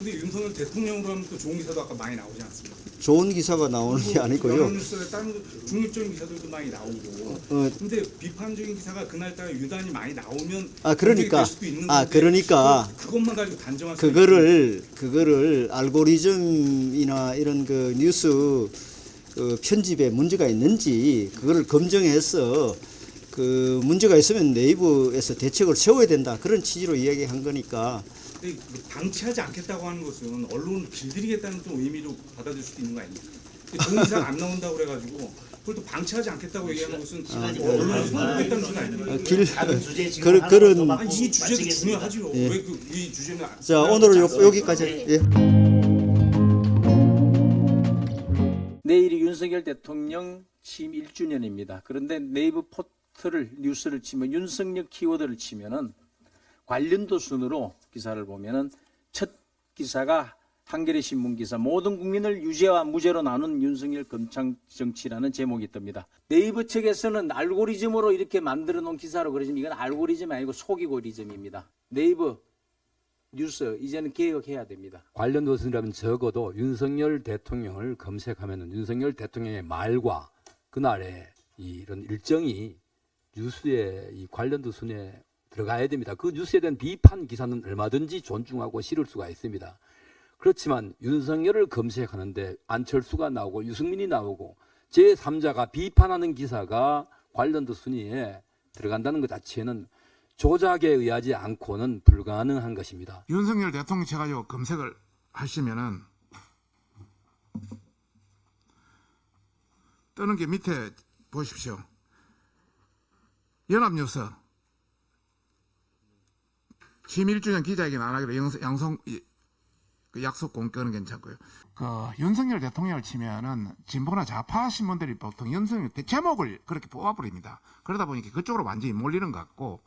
근데 윤석열 대통령으로 하면 또 좋은 기사도 아까 많이 나오지 않습니까? 좋은 기사가 나오는 게 아니고요. 연합뉴스에 다른 중립적인 기사들도 많이 나오고. 근데 비판적인 기사가 그날따라 유난히 많이 나오면 그러니까 될 수도 있는 건데 그러니까 그것만 가지고 단정할 수 그거를 알고리즘이나 이런 그 뉴스 편집에 문제가 있는지 그거를 검증해서 그 문제가 있으면 네이버에서 대책을 세워야 된다 그런 취지로 이야기한 거니까. 근데 방치하지 않겠다고 하는 것은 언론을 길들이겠다는 좀 의미로 받아들일 수도 있는 거 아닙니까? 좋은 기사가 안 나온다고 그래가지고 그걸 또 방치하지 않겠다고 얘기하는 것은 언론을 손보겠다는 뜻 아닙니까? 다른 주제 지금 그런 이 주제도 중요하죠. 예. 왜 이 주제는 자 오늘은 여기까지. 예. 내일이 윤석열 대통령 취임 1주년입니다. 그런데 네이버 포털을 뉴스를 치면 윤석열 키워드를 치면은 관련도 순으로 기사를 보면은 첫 기사가 한겨레 신문 기사 모든 국민을 유죄와 무죄로 나눈 윤석열 검찰 정치라는 제목이 뜹니다. 네이버 측에서는 알고리즘으로 이렇게 만들어 놓은 기사로 그러지만 이건 알고리즘이 아니고 속이고리즘입니다. 네이버 뉴스 이제는 개혁해야 됩니다. 관련 도슨이라면 적어도 윤석열 대통령을 검색하면은 윤석열 대통령의 말과 그날의 이런 일정이 뉴스의 이 관련 도슨에 들어가야 됩니다. 그 뉴스에 대한 비판 기사는 얼마든지 존중하고 실을 수가 있습니다. 그렇지만 윤석열을 검색하는데 안철수가 나오고 유승민이 나오고 제3자가 비판하는 기사가 관련도 순위에 들어간다는 것 자체는 조작에 의하지 않고는 불가능한 것입니다. 윤석열 대통령 쳐가지고 검색을 하시면은 뜨는 게 밑에 보십시오. 연합뉴스 취임 1주년 기자회견 안 하기로 그 약속 공개는 괜찮고요. 그 윤석열 대통령을 치면은 진보나 좌파 신문들이 보통 윤석열 제목을 그렇게 뽑아버립니다. 그러다 보니까 그쪽으로 완전히 몰리는 것 같고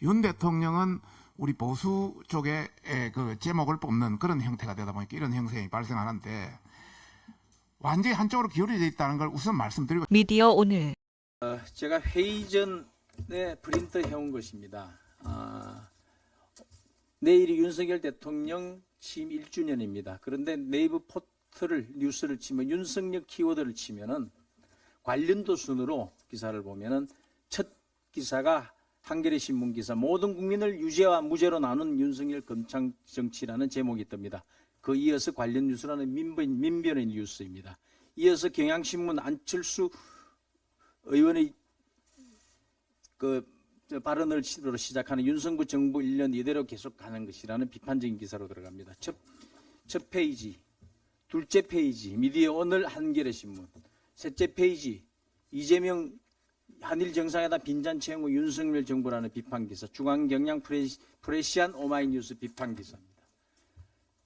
윤 대통령은 우리 보수 쪽에 그 제목을 뽑는 그런 형태가 되다 보니까 이런 형상이 발생하는데 완전히 한쪽으로 기울어져 있다는 걸 우선 말씀드리고 미디어 오늘 제가 회의 전에 프린트 해온 것입니다. 내일이 윤석열 대통령 취임 1주년입니다. 그런데 네이버 포털을 뉴스를 치면 윤석열 키워드를 치면은 관련도 순으로 기사를 보면은 첫 기사가 한겨레 신문 기사 모든 국민을 유죄와 무죄로 나눈 윤석열 검찰 정치라는 제목이 뜹니다. 그 이어서 관련 뉴스라는 민변의 뉴스입니다. 이어서 경향신문 안철수 의원의 그 발언을 시작하는 윤석열 정부 1년 이대로 계속 가는 것이라는 비판적인 기사로 들어갑니다. 첫 페이지, 둘째 페이지 미디어 오늘 한겨레 신문, 셋째 페이지 이재명 한일 정상회담 빈잔 채용 후 윤석열 정부라는 비판 기사, 중앙경향 프레시안 오마이뉴스 비판 기사입니다.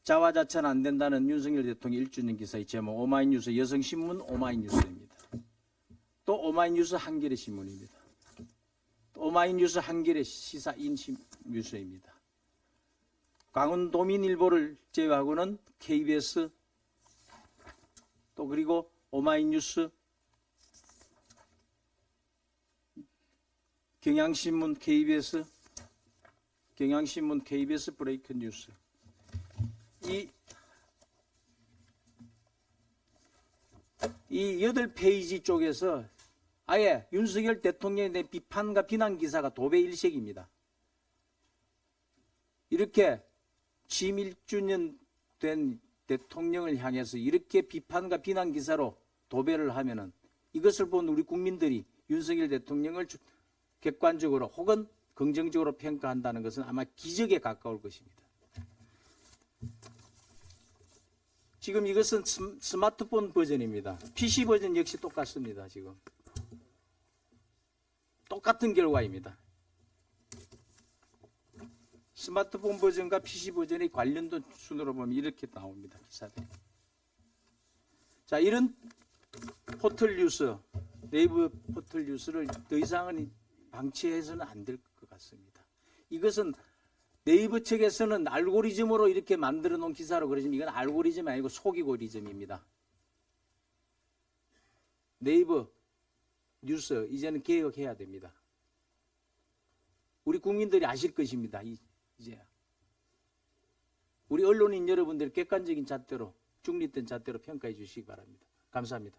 자화자찬 안 된다는 윤석열 대통령 1주년 기사의 제목 오마이뉴스 여성신문 오마이뉴스입니다. 또 오마이뉴스 한겨레 신문입니다. 오마이뉴스 한겨레 시사인 뉴스입니다. 강원도민일보를 제외하고는 KBS 또 그리고 오마이뉴스 경향신문 KBS 브레이크 뉴스 이 8페이지 쪽에서 아예 윤석열 대통령에 대한 비판과 비난 기사가 도배일색입니다. 이렇게 취임 1주년 된 대통령을 향해서 이렇게 비판과 비난 기사로 도배를 하면은 이것을 본 우리 국민들이 윤석열 대통령을 객관적으로 혹은 긍정적으로 평가한다는 것은 아마 기적에 가까울 것입니다. 지금 이것은 스마트폰 버전입니다. PC 버전 역시 똑같습니다. 지금 똑같은 결과입니다. 스마트폰 버전과 PC 버전의 관련도 순으로 보면 이렇게 나옵니다. 기사들이. 자, 이런 포털 뉴스, 네이버 포털 뉴스를 더 이상은 방치해서는 안 될 것 같습니다. 이것은 네이버 측에서는 알고리즘으로 이렇게 만들어 놓은 기사로 그러지만 이건 알고리즘이 아니고 속이고리즘입니다. 네이버 뉴스 이제는 개혁해야 됩니다. 우리 국민들이 아실 것입니다. 이제 우리 언론인 여러분들 객관적인 잣대로 중립된 잣대로 평가해 주시기 바랍니다. 감사합니다.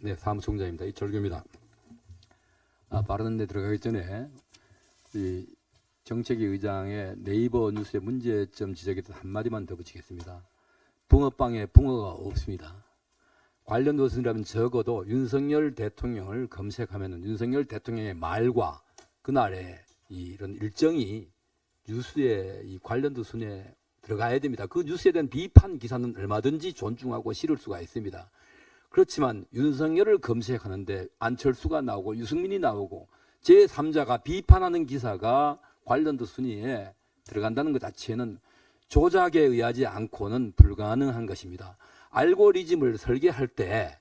네, 사무총장입니다. 이철규입니다. 발언 데 들어가기 전에 이 정책위 의장의 네이버 뉴스의 문제점 지적에 대해서 한마디만 더 붙이겠습니다. 붕어빵에 붕어가 없습니다. 관련 뉴스라면 적어도 윤석열 대통령을 검색하면 윤석열 대통령의 말과 그날의 이런 일정이 뉴스의 이 관련도 순위에 들어가야 됩니다. 그 뉴스에 대한 비판 기사는 얼마든지 존중하고 실을 수가 있습니다. 그렇지만 윤석열을 검색하는데 안철수가 나오고 유승민이 나오고 제3자가 비판하는 기사가 관련도 순위에 들어간다는 것 자체는 조작에 의하지 않고는 불가능한 것입니다. 알고리즘을 설계할 때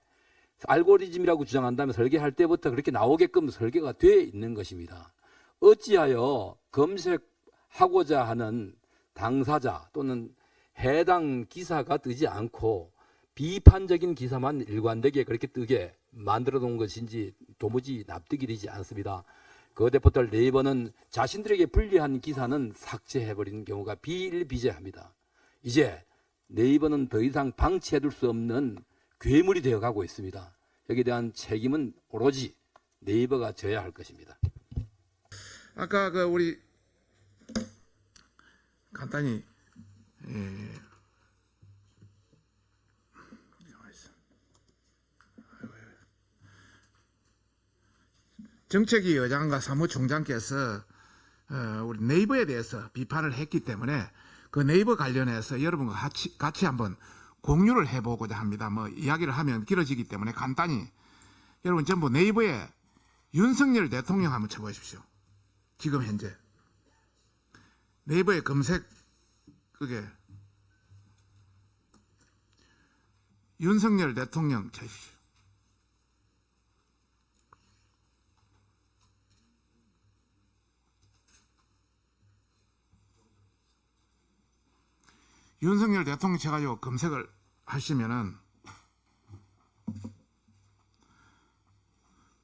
알고리즘이라고 주장한다면 설계할 때부터 그렇게 나오게끔 설계가 되어 있는 것입니다. 어찌하여 검색하고자 하는 당사자 또는 해당 기사가 뜨지 않고 비판적인 기사만 일관되게 그렇게 뜨게 만들어 놓은 것인지 도무지 납득이 되지 않습니다. 그 대포털 네이버는 자신들에게 불리한 기사는 삭제해버리는 경우가 비일비재합니다. 이제 네이버는 더 이상 방치해둘 수 없는 괴물이 되어가고 있습니다. 여기에 대한 책임은 오로지 네이버가 져야 할 것입니다. 아까 그 우리 간단히 정책위 의장과 사무총장께서 우리 네이버에 대해서 비판을 했기 때문에 그 네이버 관련해서 여러분과 같이 한번 공유를 해보고자 합니다. 뭐 이야기를 하면 길어지기 때문에 간단히 여러분 전부 네이버에 윤석열 대통령 한번 쳐보십시오. 지금 현재 네이버에 검색 그게 윤석열 대통령 쳐주십시오. 윤석열 대통령 쳐가지고 검색을 하시면은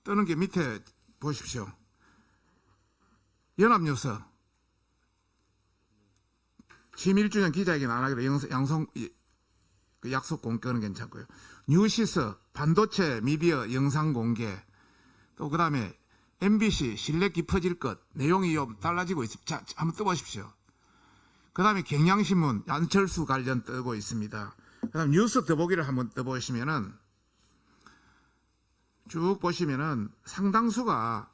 뜨는 게 밑에 보십시오. 연합뉴스 취임 1주년 기자회견 안 하기로 그 약속 공개는 괜찮고요. 뉴시스 반도체 미디어 영상 공개 또 그 다음에 MBC 신뢰 깊어질 것 내용이 좀 달라지고 있습니다. 자, 한번 떠보십시오. 그 다음에 경향신문 안철수 관련 뜨고 있습니다. 그 다음 뉴스 더보기를 한번 떠보시면은 쭉 보시면은 상당수가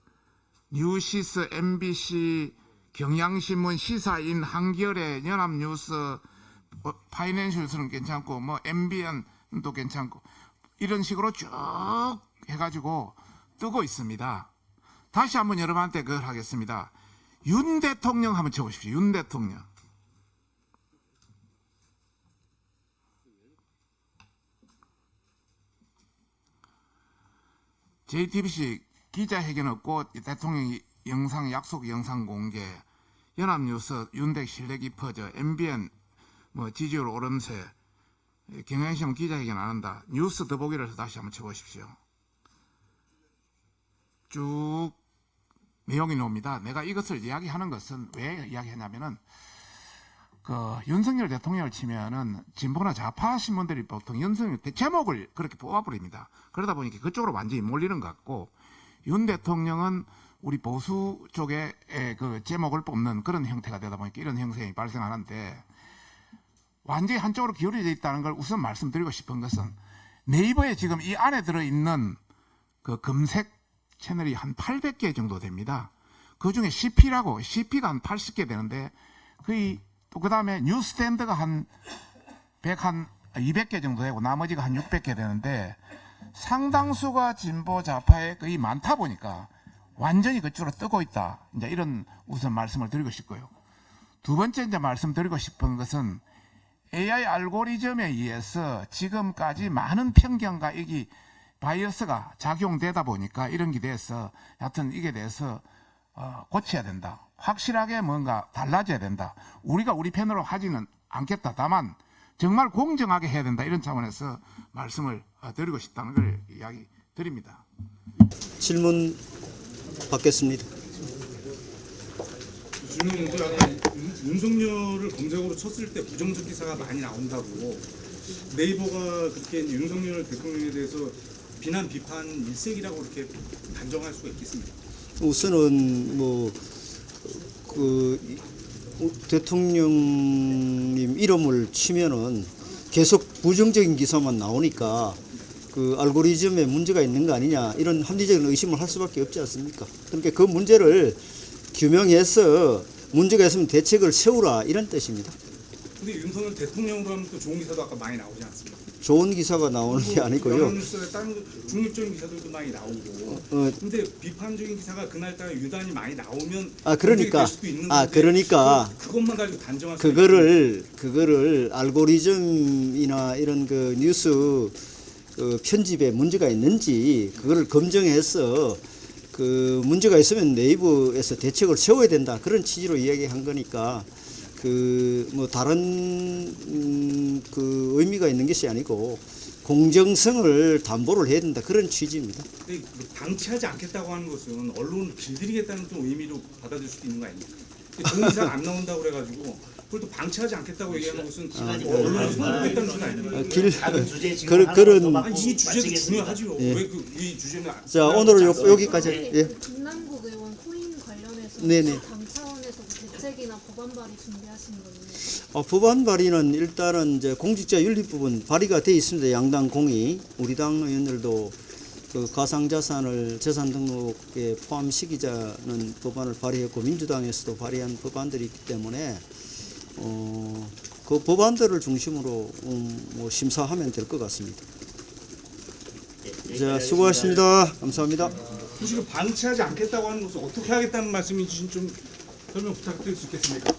뉴시스, MBC, 경향신문, 시사인, 한겨레, 연합뉴스, 파이낸셜스는 괜찮고 뭐 MBN도 괜찮고 이런 식으로 쭉 해가지고 뜨고 있습니다. 다시 한번 여러분한테 그걸 하겠습니다. 윤 대통령 한번 쳐보십시오. 윤 대통령. JTBC 기자회견 없고 대통령 영상 약속 영상 공개, 연합뉴스 윤핵 신뢰 깊어져, MBN 뭐 지지율 오름세, 경향신문 기자회견 안 한다. 뉴스 더보기를 다시 한번 쳐보십시오. 쭉 내용이 나옵니다. 내가 이것을 이야기하는 것은 왜 이야기하냐면은 그 윤석열 대통령을 치면은 진보나 좌파 신문들이 보통 윤석열 제목을 그렇게 뽑아버립니다. 그러다 보니까 그쪽으로 완전히 몰리는 것 같고 윤 대통령은 우리 보수 쪽에 그 제목을 뽑는 그런 형태가 되다 보니까 이런 형상이 발생하는데 완전히 한쪽으로 기울어져 있다는 걸 우선 말씀드리고 싶은 것은 네이버에 지금 이 안에 들어있는 그 검색 채널이 한 800개 정도 됩니다. 그 중에 CP라고 CP가 한 80개 되는데 거의 또 그 다음에 뉴스탠드가 한 200개 정도 되고 나머지가 한 600개 되는데 상당수가 진보 좌파에 거의 많다 보니까 완전히 그쪽으로 뜨고 있다. 이제 이런 우선 말씀을 드리고 싶고요. 두 번째 이제 말씀드리고 싶은 것은 AI 알고리즘에 의해서 지금까지 많은 편견과 이게 바이어스가 작용되다 보니까 이런 게 대해서 하여튼 이게 대해서 고쳐야 된다. 확실하게 뭔가 달라져야 된다. 우리가 우리 편으로 하지는 않겠다. 다만 정말 공정하게 해야 된다. 이런 차원에서 말씀을 드리고 싶다는 걸 이야기 드립니다. 질문 받겠습니다. 질문인데 아까 윤석열을 검색어로 쳤을 때 부정적 기사가 많이 나온다고 네이버가 그렇게 이제 윤석열 대통령에 대해서 비난 비판 일색이라고 이렇게 단정할 수가 있겠습니까? 우선은 대통령님 이름을 치면은 계속 부정적인 기사만 나오니까 그 알고리즘에 문제가 있는 거 아니냐 이런 합리적인 의심을 할 수밖에 없지 않습니까? 그러니까 그 문제를 규명해서 문제가 있으면 대책을 세우라 이런 뜻입니다. 근데 윤석열 대통령으로 하면 또 좋은 기사도 아까 많이 나오지 않습니까? 좋은 기사가 나오는 게 아니고요. 연합뉴스에 다른 중립적인 기사들도 많이 나오고. 근데 비판적인 기사가 그날따라 유난히 많이 나오면 그러니까 될 수도 있는 건데 그것만 가지고 단정할 수 그거를 알고리즘이나 이런 그 뉴스 편집에 문제가 있는지 그거를 검증해서 그 문제가 있으면 네이버에서 대책을 세워야 된다 그런 취지로 이야기한 거니까 다른 그 의미가 있는 것이 아니고 공정성을 담보를 해야 된다 그런 취지입니다. 근데 방치하지 않겠다고 하는 것은 언론을 길들이겠다는 좀 의미로 받아들일 수도 있는 거 아닙니까? 좋은 기사가 안 나온다고 그래가지고 그걸 또 방치하지 않겠다고 얘기하는 것은 언론을 손보겠다는 뜻 아닙니까? 다른 주제 지금 그런- 하나 그런- 더 받고 이 주제도 마치겠습니다. 중요하죠. 예. 왜 이 주제는 자 오늘은 여기까지. 예. 김남국 의원 코인 관련해서 네네. 당 차원에서 대책이나 법안 발의 준비하신 건지. 법안 발의는 일단은 이제 공직자윤리 부분 발의가 돼 있습니다. 양당 공의. 우리 당 의원들도 그 가상자산을 재산 등록에 포함시키자는 법안을 발의했고 민주당에서도 발의한 법안들이 있기 때문에 그 법안들을 중심으로 심사하면 될 것 같습니다. 자 수고하셨습니다. 감사합니다. 혹시 그 방치하지 않겠다고 하는 것은 어떻게 하겠다는 말씀인지 좀 설명 부탁드릴 수 있겠습니까?